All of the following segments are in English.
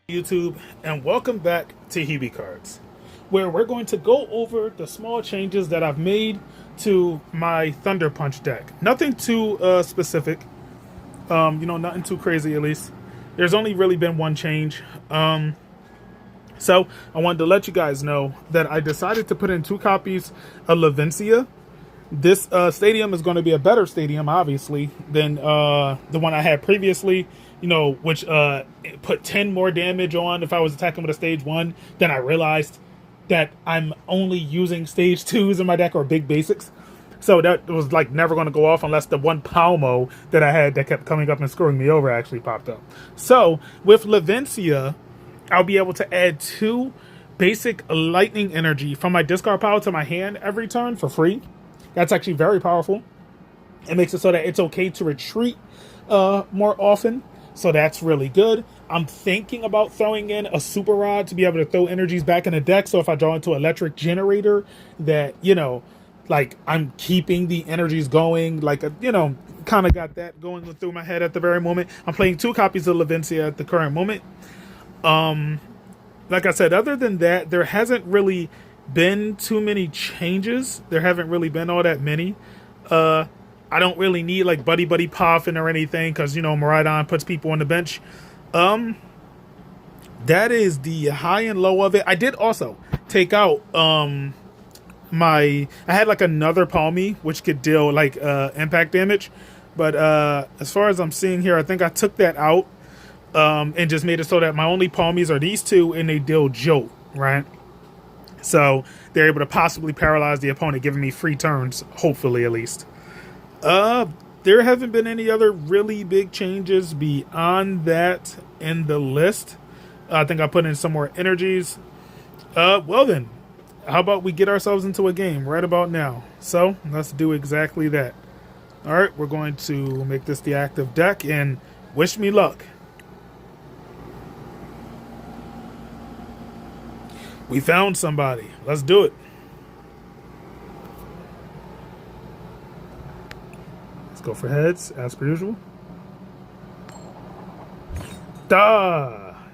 YouTube, and welcome back to Hbkards, where we're going to go over the small changes that I've made to my Thunder Punch deck. Nothing too specific, nothing too crazy at least. There's only really been one change. So I wanted to let you guys know that I decided to put in 2 copies of Levencia. This stadium is going to be a better stadium, obviously, than the one I had previously, which put 10 more damage on if I was attacking with a stage 1. Then I realized that I'm only using stage 2s in my deck, or big basics. So that was like never going to go off unless the one PAWMOT that I had that kept coming up and screwing me over actually popped up. So with Levencia, I'll be able to add 2 basic lightning energy from my discard pile to my hand every turn for free. That's actually very powerful. It makes it so that it's okay to retreat more often. So that's really good. I'm thinking about throwing in a super rod to be able to throw energies back in the deck. So if I draw into electric generator, that, like I'm keeping the energies going, like, kind of got that going through my head at the very moment. I'm playing 2 copies of Levencia at the current moment. Like I said, other than that, there hasn't really been too many changes. There haven't really been all that many. I don't really need like Buddy Poffin or anything, because Miraidon puts people on the bench. That is the high and low of it. I did also take out I had like another Palmy which could deal like impact damage, but as far as I'm seeing here, I think I took that out and just made it so that my only Palmies are these 2 and they deal jolt, right? So they're able to possibly paralyze the opponent, giving me free turns, hopefully at least. There haven't been any other really big changes beyond that in the list. I think I put in some more energies. Well then, how about we get ourselves into a game right about now? So let's do exactly that. All right, we're going to make this the active deck and wish me luck. We found somebody. Let's do it. Let's go for heads, as per usual.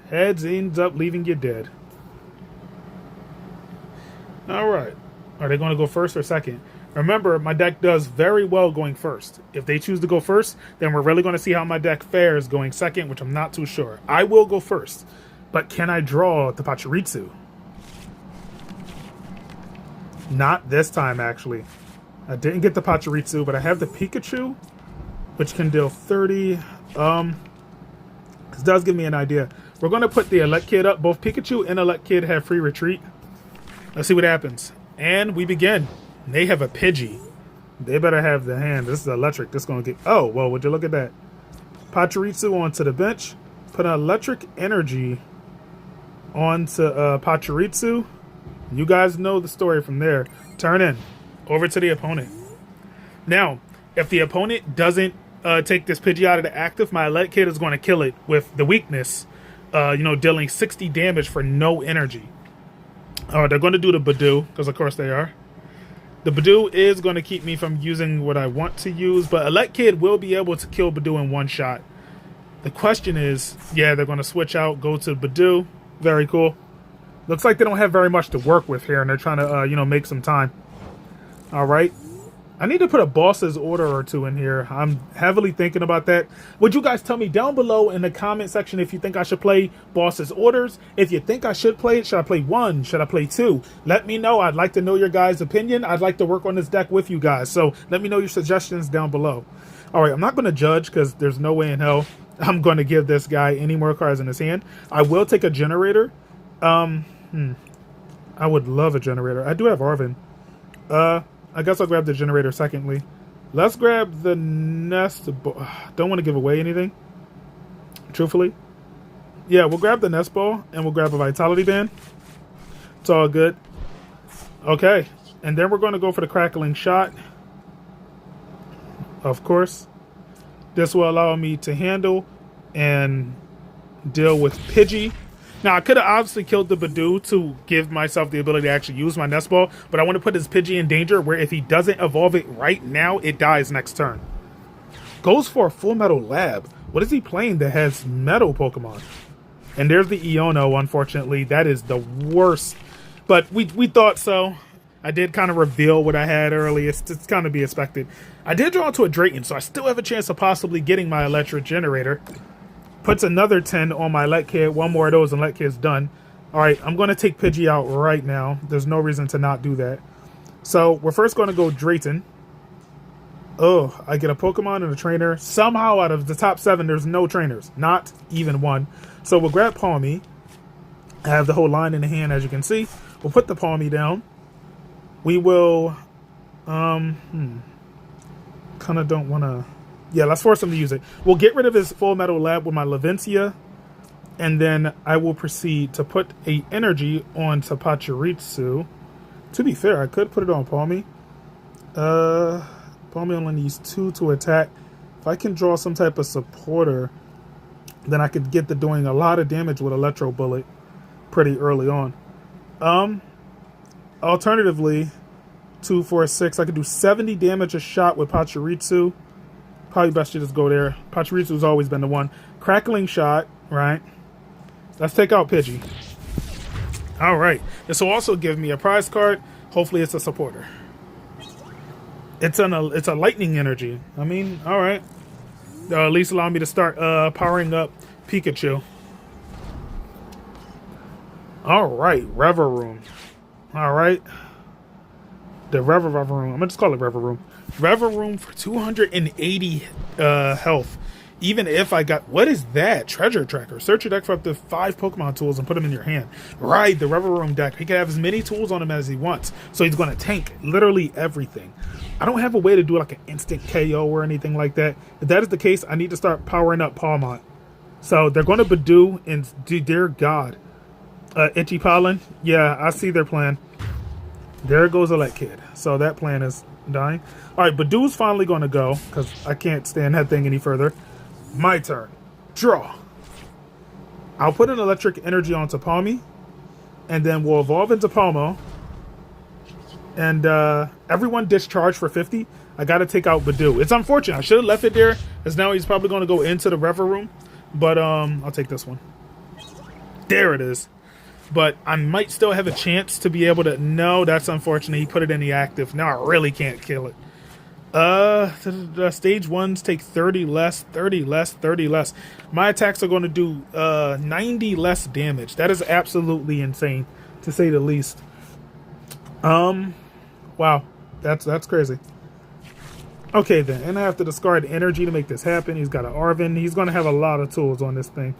Heads ends up leaving you dead. All right. Are they going to go first or second? Remember, my deck does very well going first. If they choose to go first, then we're really going to see how my deck fares going second, which I'm not too sure. I will go first. But can I draw the Pachirisu? Not this time, actually. I didn't get the Pachirisu, but I have the Pikachu, which can deal 30. This does give me an idea. We're going to put the Elect Kid up. Both Pikachu and Elect Kid have free retreat. Let's see what happens. And we begin. They have a Pidgey. They better have the hand. This is electric. This is going to get... Oh, well, would you look at that? Pachirisu onto the bench. Put an electric energy onto Pachirisu. You guys know the story from there. Turn in. Over to the opponent. Now, if the opponent doesn't take this Pidgey out of the active, my Elect Kid is going to kill it with the weakness. Dealing 60 damage for no energy. They're going to do the Badoo, because of course they are. The Badoo is going to keep me from using what I want to use, but Elect Kid will be able to kill Badoo in one shot. The question is, yeah, they're going to switch out, go to Badoo. Very cool. Looks like they don't have very much to work with here, and they're trying to, make some time. All right. I need to put a boss's order or 2 in here. I'm heavily thinking about that. Would you guys tell me down below in the comment section if you think I should play boss's orders? If you think I should play it, should I play 1? Should I play 2? Let me know. I'd like to know your guys' opinion. I'd like to work on this deck with you guys. So let me know your suggestions down below. All right, I'm not going to judge because there's no way in hell I'm going to give this guy any more cards in his hand. I will take a generator. I would love a generator. I do have Arvin. I guess I'll grab the generator secondly. Let's grab the nest. Don't want to give away anything, truthfully. Yeah, we'll grab the nest ball and we'll grab a vitality band. It's all good. Okay, and then we're going to go for the crackling shot. Of course, this will allow me to handle and deal with Pidgey. Now, I could have obviously killed the Badoo to give myself the ability to actually use my Nest Ball, but I want to put this Pidgey in danger where if he doesn't evolve it right now, it dies next turn. Goes for a Full Metal Lab. What is he playing that has Metal Pokemon? And there's the Iono, unfortunately. That is the worst. But we thought so. I did kind of reveal what I had earlier. It's kind of be expected. I did draw into a Drayton, so I still have a chance of possibly getting my electric generator. Puts another 10 on my Let Kid. One more of those and Let Kid's done. All right, I'm going to take Pidgey out right now. There's no reason to not do that. So we're first going to go Drayton. Oh, I get a Pokemon and a trainer. Somehow out of the top 7, there's no trainers. Not even one. So we'll grab Palmy. I have the whole line in the hand, as you can see. We'll put the Palmy down. We will... kind of don't want to... Yeah, let's force him to use it. We'll get rid of his Full Metal Lab with my Lavencia. And then I will proceed to put a energy onto Pachirisu. To be fair, I could put it on Palmy. Palmy only needs 2 to attack. If I can draw some type of supporter, then I could get to doing a lot of damage with Electro Bullet pretty early on. Alternatively, 2, 4, 6, I could do 70 damage a shot with Pachirisu. Probably best to just go there. Pachirisu's always been the one. Crackling Shot, right? Let's take out Pidgey. All right. This will also give me a prize card. Hopefully it's a supporter. It's a lightning energy. I mean, all right. At least allow me to start powering up Pikachu. All right, REVAVROOM. All right. The REVAVROOM. I'm going to just call it REVAVROOM. REVAVROOM for 280 health. Even if I got... What is that? Treasure Tracker. Search your deck for up to 5 Pokemon tools and put them in your hand. Right, the REVAVROOM deck. He can have as many tools on him as he wants. So he's going to tank literally everything. I don't have a way to do like an instant KO or anything like that. If that is the case, I need to start powering up PAWMOT. So they're going to Badoo and... Dear God. Itchy Pollen. Yeah, I see their plan. There goes a Let Kid. So that plan is dying. All right, Badoo's finally going to go because I can't stand that thing any further. My turn. Draw. I'll put an electric energy onto Palmy, and then we'll evolve into Palmo. And everyone discharge for 50. I got to take out Badoo. It's unfortunate. I should have left it there, as now he's probably going to go into the REVAVROOM. But I'll take this one. There it is. But I might still have a chance to be able to... No, that's unfortunate. He put it in the active. Now I really can't kill it. The stage 1s take 30 less, 30 less, 30 less. My attacks are going to do 90 less damage. That is absolutely insane, to say the least. Wow. That's crazy. Okay, then. And I have to discard energy to make this happen. He's got an Arven. He's going to have a lot of tools on this thing.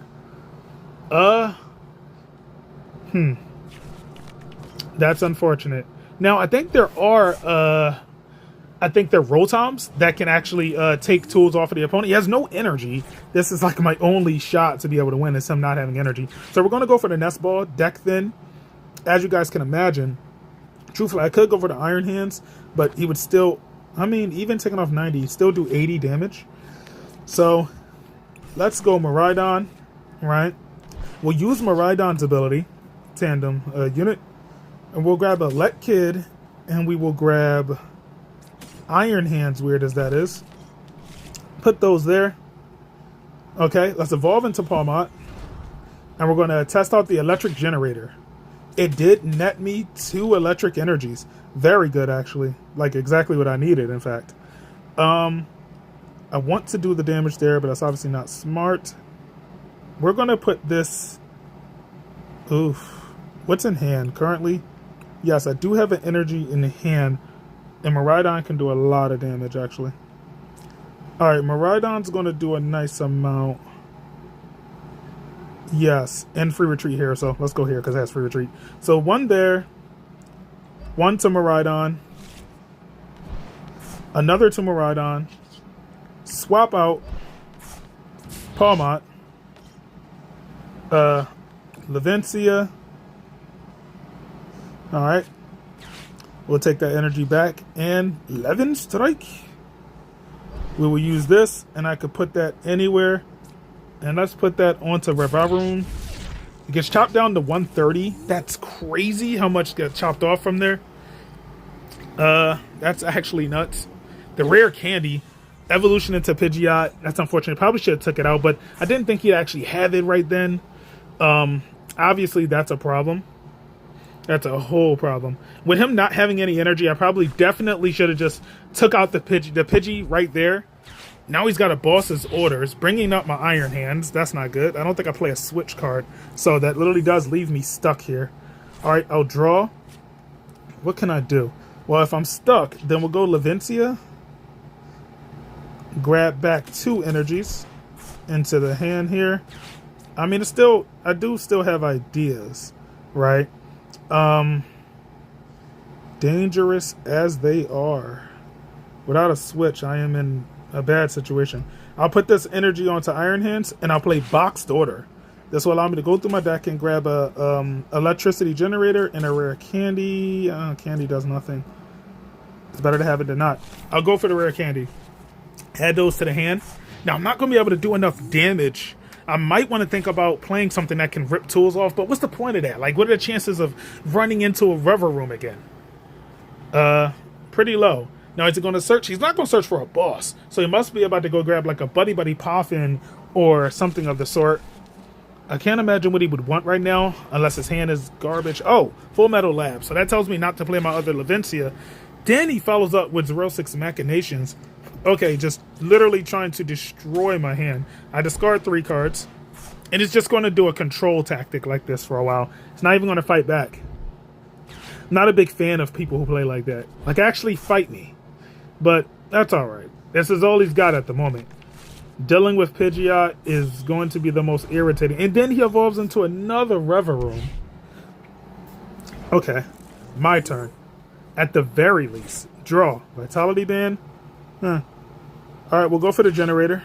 That's unfortunate. Now, I think there are... I think they're Rotoms that can actually take tools off of the opponent. He has no energy. This is like my only shot to be able to win, is him not having energy. So we're going to go for the Nest Ball, deck thin. As you guys can imagine, truthfully, I could go for the Iron Hands, but he would still, I mean, even taking off 90, he'd still do 80 damage. So let's go Miraidon, right? We'll use Miraidon's ability, Tandem Unit, and we'll grab a Let Kid, and we will grab... Iron Hands, weird as that is. Put those there. Okay, let's evolve into PAWMOT. And we're going to test out the electric generator. It did net me 2 electric energies. Very good, actually. Like, exactly what I needed, in fact. I want to do the damage there, but that's obviously not smart. We're going to put this... Oof. What's in hand currently? Yes, I do have an energy in hand. And Miraidon can do a lot of damage, actually. Alright, Miraidon's going to do a nice amount. Yes, and free retreat here, so let's go here because it has free retreat. So 1 there. 1 to Miraidon. Another to Miraidon. Swap out PAWMOT. Lavencia. Alright. We'll take that energy back, and 11 strike. We will use this, and I could put that anywhere. And let's put that onto REVAVROOM. It gets chopped down to 130. That's crazy how much gets chopped off from there. That's actually nuts. The rare candy, evolution into Pidgeot. That's unfortunate. Probably should have took it out, but I didn't think he'd actually have it right then. Obviously, that's a problem. That's a whole problem. With him not having any energy, I probably definitely should have just took out the Pidgey right there. Now he's got a boss's orders, bringing up my Iron Hands. That's not good. I don't think I play a switch card, so that literally does leave me stuck here. All right, I'll draw. What can I do? Well, if I'm stuck, then we'll go Levincia. Grab back 2 energies into the hand here. I mean, I do still have ideas, right? Dangerous as they are. Without a switch, I am in a bad situation. I'll put this energy onto Iron Hands, and I'll play Boxed Order. This will allow me to go through my deck and grab a electricity generator and a rare candy. Candy does nothing. It's better to have it than not. I'll go for the rare candy. Add those to the hand. Now, I'm not going to be able to do enough damage. I might want to think about playing something that can rip tools off, but what's the point of that? Like, what are the chances of running into a REVAVROOM again? Pretty low. Now, is he going to search? He's not going to search for a boss, so he must be about to go grab like a Buddy Poffin or something of the sort. I can't imagine what he would want right now, unless his hand is garbage. Oh, Full Metal Lab. So that tells me not to play my other Levincia. Then he follows up with 06 Machinations. Okay, just literally trying to destroy my hand. I discard 3 cards, and it's just going to do a control tactic like this for a while. It's not even going to fight back. I'm not a big fan of people who play like that. Like, actually fight me. But that's all right. This is all he's got at the moment. Dealing with Pidgeot is going to be the most irritating. And then he evolves into another REVAVROOM. Okay, my turn. At the very least, draw. Vitality Band. Alright, we'll go for the generator.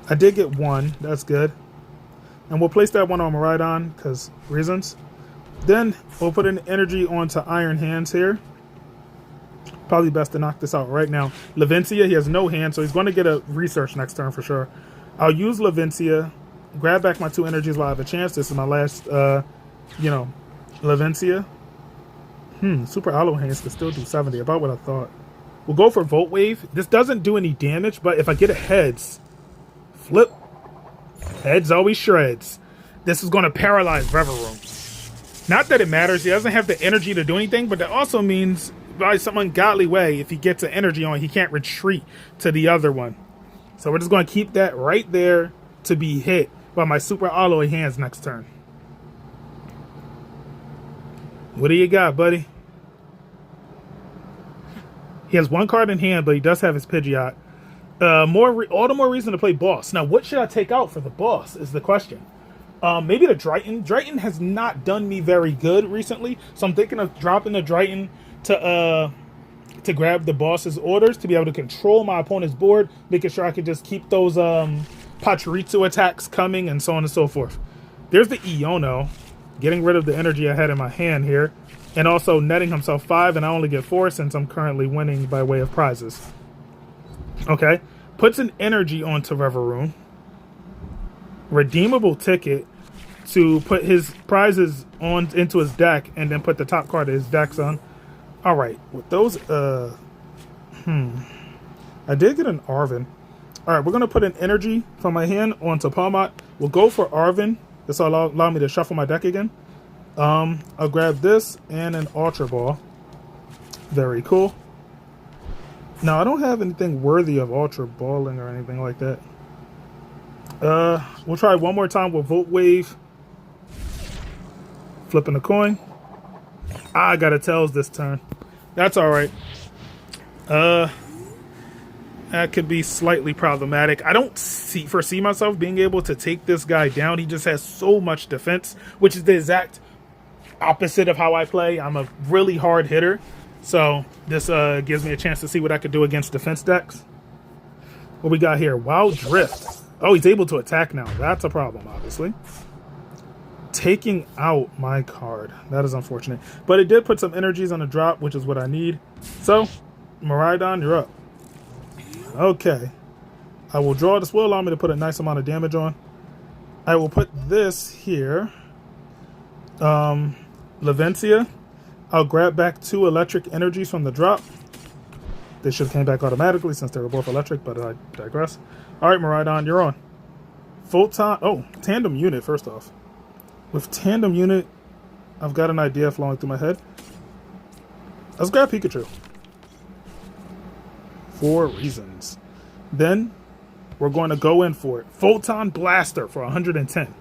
I did get 1. That's good. And we'll place that one on Miraidon, because reasons. Then we'll put an energy onto Iron Hands here. Probably best to knock this out right now. Levincia, he has no hand, so he's going to get a research next turn for sure. I'll use Levincia. Grab back my 2 energies while I have a chance. This is my last, Levincia. Super Aloe Hands can still do 70. About what I thought. We'll go for Volt Wave. This doesn't do any damage, but if I get a Heads, flip. Heads always shreds. This is going to paralyze REVAVROOM. Not that it matters. He doesn't have the energy to do anything, but that also means by some ungodly way, if he gets an energy on, he can't retreat to the other one. So we're just going to keep that right there to be hit by my Super Aloe Hands next turn. What do you got, buddy? He has 1 card in hand, but he does have his Pidgeot. All the more reason to play boss. Now, what should I take out for the boss is the question. Maybe the Driton. Driton has not done me very good recently, so I'm thinking of dropping the Driton to grab the boss's orders to be able to control my opponent's board, making sure I can just keep those Pachirisu attacks coming and so on and so forth. There's the Iono, getting rid of the energy I had in my hand here, and also netting himself 5, and I only get 4 since I'm currently winning by way of prizes. Okay, puts an energy onto REVAVROOM. Redeemable ticket to put his prizes on into his deck, and then put the top card of his decks on. All right, with those, I did get an Arven. All right, we're gonna put an energy from my hand onto PAWMOT. We'll go for Arven. This will allow me to shuffle my deck again. I'll grab this and an Ultra Ball. Very cool. Now, I don't have anything worthy of Ultra Balling or anything like that. We'll try one more time with Volt Wave. Flipping a coin. I got a Tails this turn. That's alright. That could be slightly problematic. I don't foresee myself being able to take this guy down. He just has so much defense, which is the exact opposite of how I play. I'm a really hard hitter. So this gives me a chance to see what I could do against defense decks. What we got here? Wild Drift. Oh, he's able to attack now. That's a problem, obviously. Taking out my card. That is unfortunate. But it did put some energies on the drop, which is what I need. So, Miraidon, you're up. Okay. I will draw. This will allow me to put a nice amount of damage on. I will put this here. Levincia. I'll grab back 2 electric energies from the drop. They should have came back automatically since they were both electric, but I digress. Alright, Miraidon, you're on. Photon. Oh, tandem unit. First off, with tandem unit, I've got an idea flowing through my head. Let's grab Pikachu. 4 reasons. Then we're going to go in for it. Photon Blaster for 110.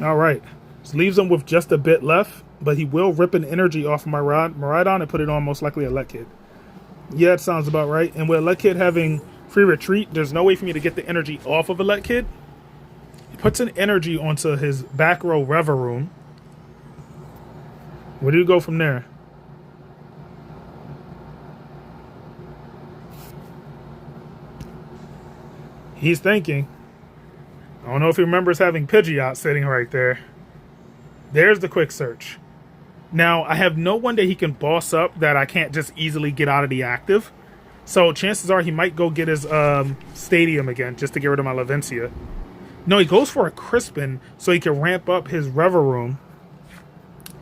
All right. This leaves him with just a bit left, but he will rip an energy off of my Miraidon and put it on most likely a Let Kid. Yeah, it sounds about right. And with a Let Kid having free retreat, there's no way for me to get the energy off of a Let Kid. He puts an energy onto his back row REVAVROOM. Where do you go from there? He's thinking. I don't know if he remembers having Pidgeot sitting right there. There's the quick search. Now, I have no one that he can boss up that I can't just easily get out of the active. So chances are he might go get his stadium again just to get rid of my Lavencia. No, he goes for a Crispin so he can ramp up his REVAVROOM.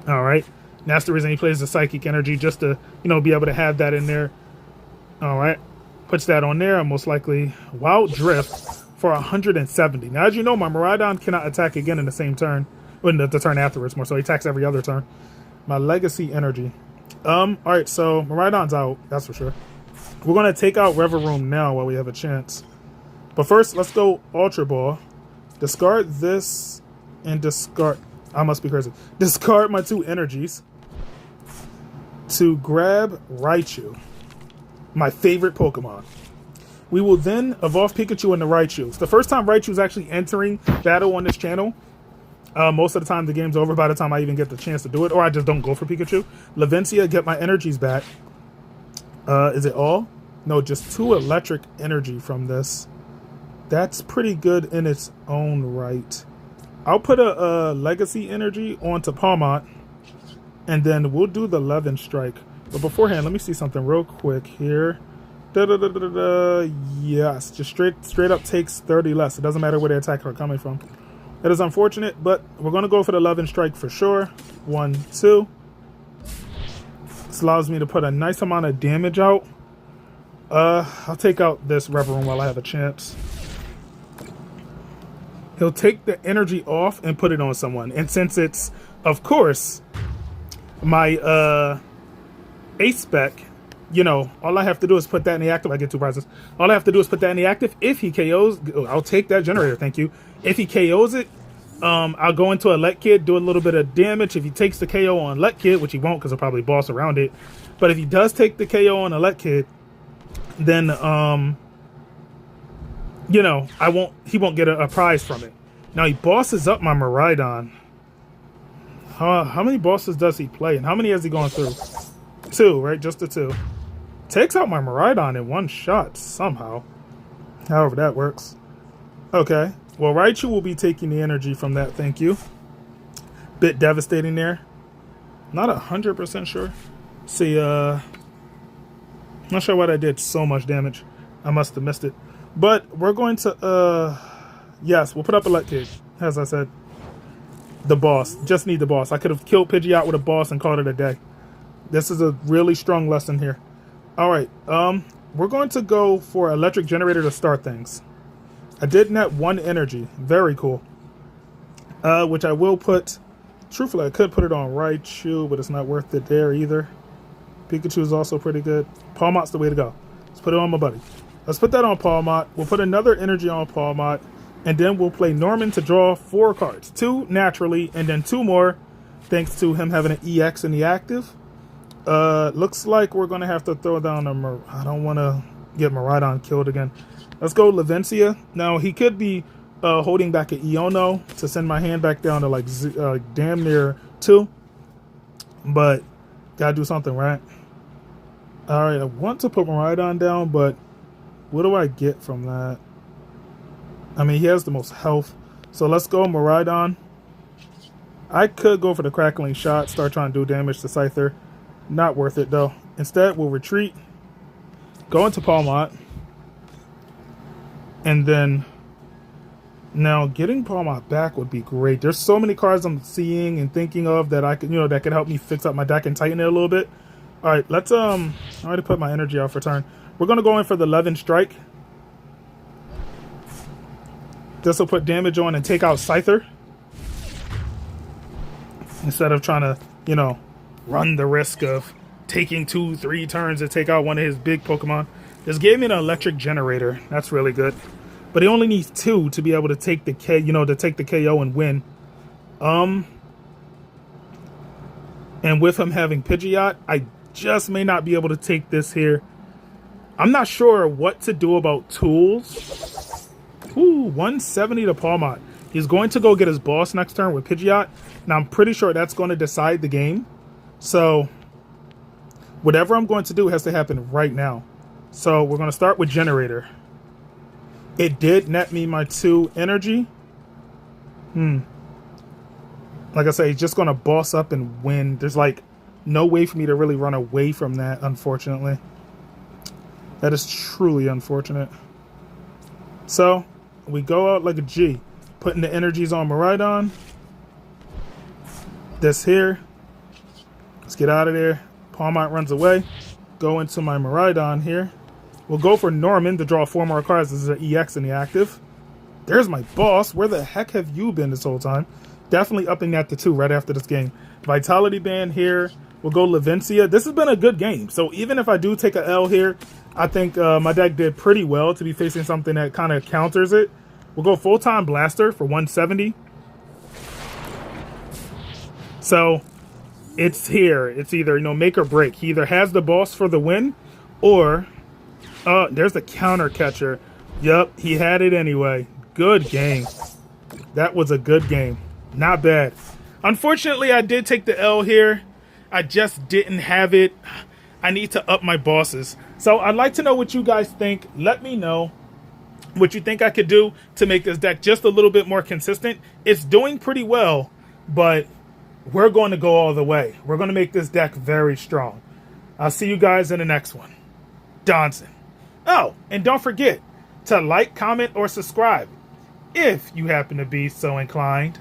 All right. That's the reason he plays the Psychic Energy, just to, you know, be able to have that in there. All right. Puts that on there. Most likely Wild Drift for 170. Now, as you know, my Miraidon cannot attack again in the same turn. Well, the turn afterwards more, so he attacks every other turn. My Legacy Energy. All right, so Miraidon's out, that's for sure. We're going to take out REVAVROOM now while we have a chance. But first, let's go Ultra Ball. Discard this and discard... I must be crazy. Discard my 2 energies to grab Raichu, my favorite Pokemon. We will then evolve Pikachu into Raichu. It's the first time Raichu's actually entering battle on this channel. Most of the time the game's over by the time I even get the chance to do it, or I just don't go for Pikachu. Lavencia, get my energies back. Is it all? No, just 2 electric energy from this. That's pretty good in its own right. I'll put a Legacy Energy onto PAWMOT, and then we'll do the 11 Strike. But beforehand, let me see something real quick here. Yes, just straight up takes 30 less. It doesn't matter where the attackers are coming from. It is unfortunate, but we're going to go for the 11 Strike for sure. 1, 2. This allows me to put a nice amount of damage out. I'll take out this REVAVROOM while I have a chance. He'll take the energy off and put it on someone. And since it's, of course, my Ace Spec, you know, all I have to do is put that in the active. I get 2 prizes. All I have to do is put that in the active. If he KOs, I'll take that generator, thank you. If he KOs it, I'll go into a Let Kid, do a little bit of damage. If he takes the KO on Let Kid, which he won't because he'll probably boss around it. But if he does take the KO on a Let Kid, then, you know, he won't get a prize from it. Now he bosses up my Miraidon. How many bosses does he play? And how many has he gone through? 2, right? Just the 2. Takes out my Miraidon in 1 shot somehow. However that works. Okay. Well, Raichu will be taking the energy from that, thank you. Bit devastating there. Not 100% sure. See, not sure why that did so much damage. I must have missed it. But we're going to, yes, we'll put up a Let Kid, as I said. The boss. Just need the boss. I could have killed Pidgeot with a boss and called it a day. This is a really strong lesson here. All right, we're going to go for Electric Generator to start things. I did net 1 energy. Very cool. Which I will put... Truthfully, I could put it on Raichu, but it's not worth it there either. Pikachu is also pretty good. PAWMOT's the way to go. Let's put it on my buddy. Let's put that on PAWMOT. We'll put another energy on PAWMOT. And then we'll play Norman to draw 4 cards. 2 naturally, and then 2 more thanks to him having an EX in the active. Looks like we're going to have to throw down a... I don't want to get Miraidon killed again. Let's go Lavencia. Now, he could be holding back an Iono to send my hand back down to like damn near 2. But gotta do something, right? Alright, I want to put Miraidon down, but what do I get from that? I mean, he has the most health. So let's go Miraidon. I could go for the Crackling Shot, start trying to do damage to Scyther. Not worth it, though. Instead, we'll retreat, go into PAWMOT, and then... Now, getting PAWMOT back would be great. There's so many cards I'm seeing and thinking of that I could, you know, that could help me fix up my deck and tighten it a little bit. All right, let's I already put my energy out for turn. We're gonna go in for the 11 Strike. This will put damage on and take out Scyther. Instead of trying to, you know, run the risk of taking 2-3 turns to take out one of his big Pokemon. This gave me an electric generator. That's really good. But he only needs 2 to be able to take the to take the KO and win. And with him having Pidgeot, I just may not be able to take this here. I'm not sure what to do about tools. Ooh, 170 to PAWMOT. He's going to go get his boss next turn with Pidgeot. Now, I'm pretty sure that's going to decide the game. So, whatever I'm going to do has to happen right now. So, we're going to start with Generator. It did net me my 2 energy. Like I say, he's just going to boss up and win. There's, like, no way for me to really run away from that, unfortunately. That is truly unfortunate. So, we go out like a G. Putting the energies on Miraidon. This here. Let's get out of there. PAWMOT runs away. Go into my Miraidon here. We'll go for Norman to draw 4 more cards. This is an EX in the active. There's my boss. Where the heck have you been this whole time? Definitely upping that to 2 right after this game. Vitality Band here. We'll go Levincia. This has been a good game. So even if I do take a L here, I think my deck did pretty well to be facing something that kind of counters it. We'll go Full-Time Blaster for 170. So it's here. It's either, make or break. He either has the boss for the win or... there's the counter catcher. Yup, he had it anyway. Good game. That was a good game. Not bad. Unfortunately, I did take the L here. I just didn't have it. I need to up my bosses. So I'd like to know what you guys think. Let me know what you think I could do to make this deck just a little bit more consistent. It's doing pretty well, but we're going to go all the way. We're going to make this deck very strong. I'll see you guys in the next one. Donson. Oh, and don't forget to like, comment, or subscribe if you happen to be so inclined.